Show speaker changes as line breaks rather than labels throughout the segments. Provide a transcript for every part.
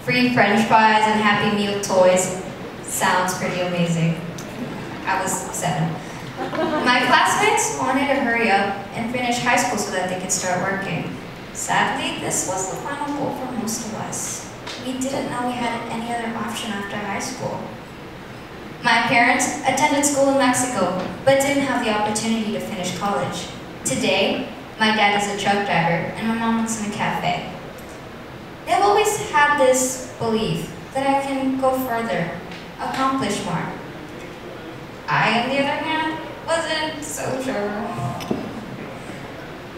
Free French fries and Happy Meal toys. Sounds pretty amazing. I was 7. My classmates wanted to hurry up and finish high school so that they could start working. Sadly, this was the final goal for most of us. We didn't know we had any other option after high school. My parents attended school in Mexico, but didn't have the opportunity to finish college. Today, my dad is a truck driver and my mom works in a cafe. I've always had this belief that I can go further, accomplish more. I, on the other hand, wasn't so sure.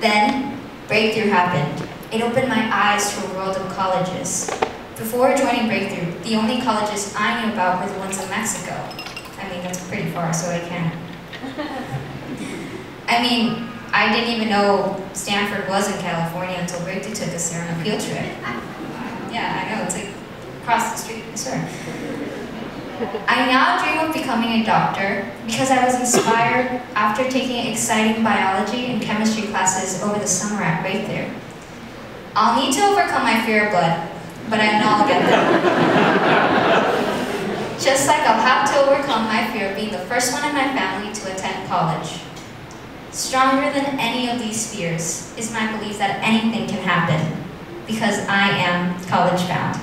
Then, Breakthrough happened. It opened my eyes to a world of colleges. Before joining Breakthrough, the only colleges I knew about were the ones in Mexico. I mean, that's pretty far, so I can't. I didn't even know Stanford was in California until Breakthrough took us there on a field trip. Yeah, I know, it's like across the street, I swear. I now dream of becoming a doctor because I was inspired after taking exciting biology and chemistry classes over the summer at Breakthrough. I'll need to overcome my fear of blood, but I know I'll get there. Just like I'll have to overcome my fear of being the first one in my family to attend college. Stronger than any of these fears is my belief that anything can happen, because I am college bound.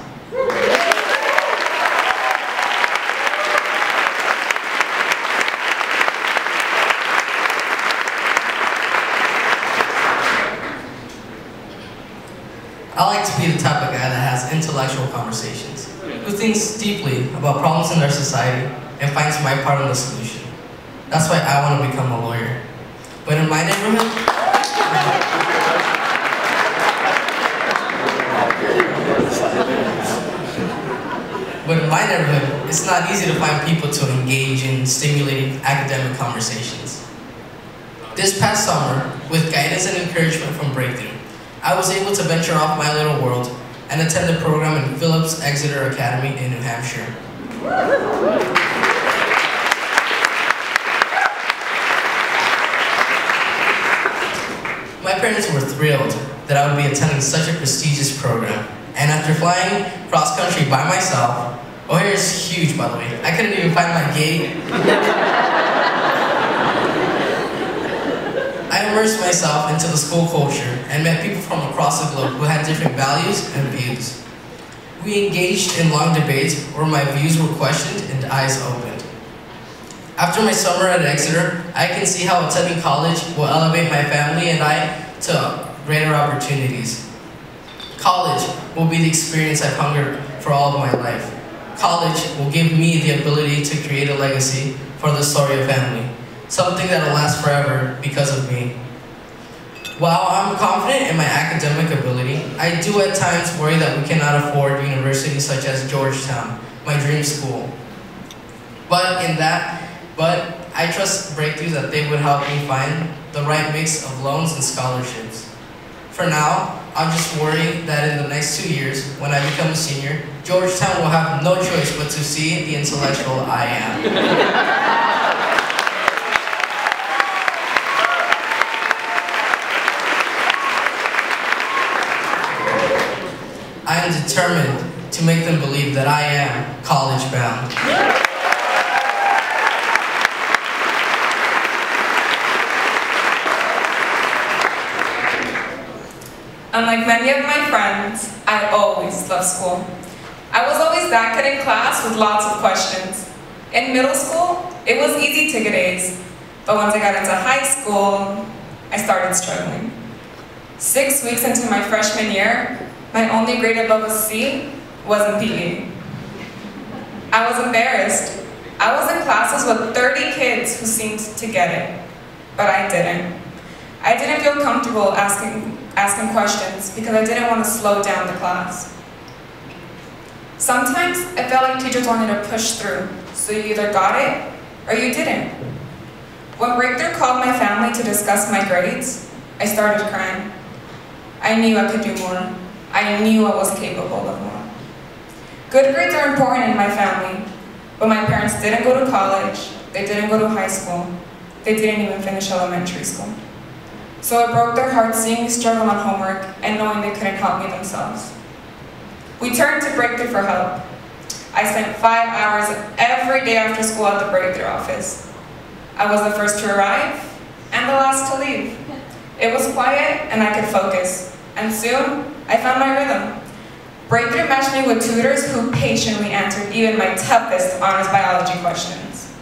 I like to be the type of guy that has intellectual conversations, who thinks deeply about problems in their society and finds my part in the solution. That's why I want to become a lawyer. But in my neighborhood, it's not easy to find people to engage in stimulating academic conversations. This past summer, with guidance and encouragement from Breakthrough, I was able to venture off my little world and attend a program in Phillips Exeter Academy in New Hampshire. My parents were thrilled that I would be attending such a prestigious program, and after flying cross-country by myself, O'Hare is huge, by the way. I couldn't even find my gate. I immersed myself into the school culture and met people from across the globe who had different values and views. We engaged in long debates where my views were questioned and eyes opened. After my summer at Exeter, I can see how attending college will elevate my family and I to greater opportunities. College will be the experience I've hungered for all of my life. College will give me the ability to create a legacy for the Soria family, something that will last forever because of me. While I'm confident in my academic ability, I do at times worry that we cannot afford universities such as Georgetown, my dream school. But I trust Breakthrough that they would help me find the right mix of loans and scholarships. For now, I'm just worried that in the next 2 years, when I become a senior, Georgetown will have no choice but to see the intellectual I am. I am determined to make them believe that I am college bound.
Unlike many of my friends, I always loved school. I was always that kid in class with lots of questions. In middle school, it was easy to get A's, but once I got into high school, I started struggling. 6 weeks into my freshman year, my only grade above a C was in PE. I was embarrassed. I was in classes with 30 kids who seemed to get it, but I didn't. I didn't feel comfortable asking questions because I didn't want to slow down the class. Sometimes it felt like teachers wanted to push through, so you either got it or you didn't. When Breakthrough called my family to discuss my grades, I started crying. I knew I could do more. I knew I was capable of more. Good grades are important in my family, but my parents didn't go to college, they didn't go to high school, they didn't even finish elementary school. So it broke their hearts seeing me struggle on homework and knowing they couldn't help me themselves. We turned to Breakthrough for help. I spent 5 hours every day after school at the Breakthrough office. I was the first to arrive and the last to leave. It was quiet and I could focus, and soon I found my rhythm. Breakthrough matched me with tutors who patiently answered even my toughest honors biology questions.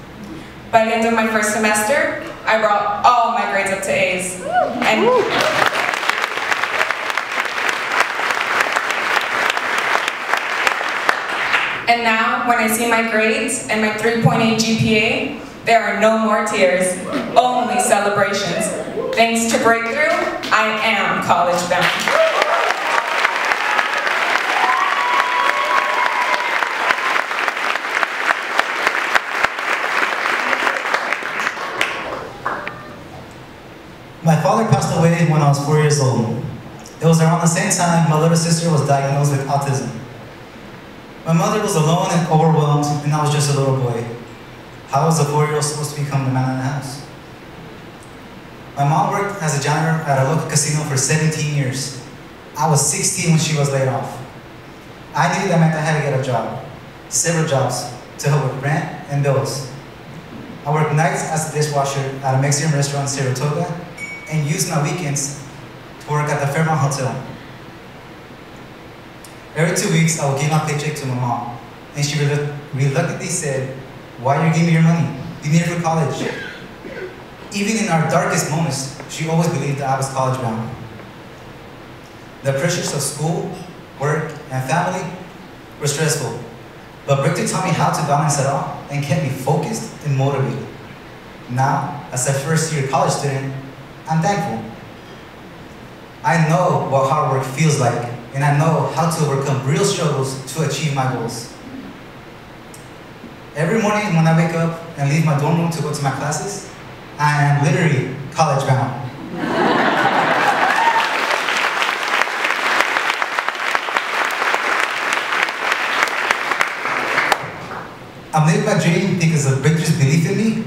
By the end of my first semester, I brought all my grades up to A's. And now, when I see my grades and my 3.8 GPA, there are no more tears, only celebrations. Thanks to Breakthrough, I am college bound.
My father passed away when I was 4 years old. It was around the same time my little sister was diagnosed with autism. My mother was alone and overwhelmed, and I was just a little boy. How was a 4-year-old supposed to become the man in the house? My mom worked as a janitor at a local casino for 17 years. I was 16 when she was laid off. I knew that meant I had to get a job, several jobs, to help with rent and bills. I worked nights as a dishwasher at a Mexican restaurant in Saratoga, and used my weekends to work at the Fairmont Hotel. Every 2 weeks, I would give my paycheck to my mom, and she reluctantly said, "Why are you giving me your money? You need it for college." Even in our darkest moments, she always believed that I was college bound. The pressures of school, work, and family were stressful, but Breakthrough taught me how to balance it all and kept me focused and motivated. Now, as a first-year college student, I'm thankful. I know what hard work feels like, and I know how to overcome real struggles to achieve my goals. Every morning when I wake up and leave my dorm room to go to my classes, I am literally college bound. I'm living my dream because of Breakthrough's belief in me,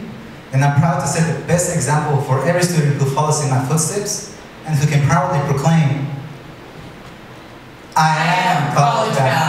and I'm proud to set the best example for every student who follows in my footsteps and who can proudly proclaim, I am college bound.